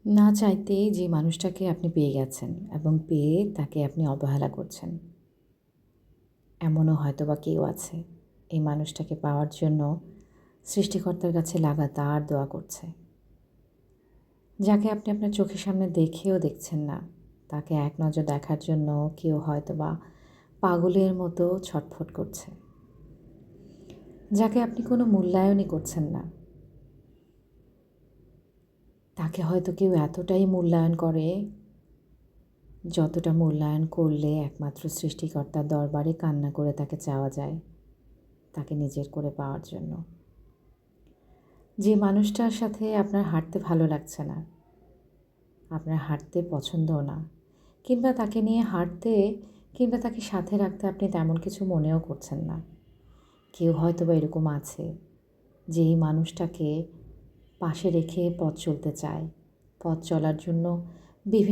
না চাইতেই যে মানুষটাকে আপনি পেয়ে গেছেন এবং পেয়ে তাকে আপনি অবহেলা করছেন। এমনও হয়তোবা কেউ আছে এই মানুষটাকে পাওয়ার জন্য সৃষ্টিকর্তার কাছে লাগাতার দোয়া করছে। যাকে আপনি আপনার চোখের সামনে দেখেও দেখছেন না, তাকে এক নজর দেখার জন্য কেউ হয়তোবা পাগলের মতো ছটফট করছে। যাকে আপনি কোনো মূল্যায়নই করছেন না, তাকে হয়তো কেউ এতটাই মূল্যায়ন করে যতটা মূল্যায়ন করলে একমাত্র সৃষ্টিকর্তার দরবারে কান্না করে তাকে চাওয়া যায়, তাকে নিজের করে পাওয়ার জন্য। যে মানুষটার সাথে আপনার হাঁটতে ভালো লাগছে না, আপনার হাঁটতে পছন্দও না, কিংবা তাকে নিয়ে হাঁটতে কিংবা তাকে সাথে রাখতে আপনি তেমন কিছু মনেও করছেন না, কেউ হয়তোবা এরকম আছে যে এই মানুষটাকে পাশে রেখে পথ চলতে চায়, পথ চলার জন্য বিভিন্ন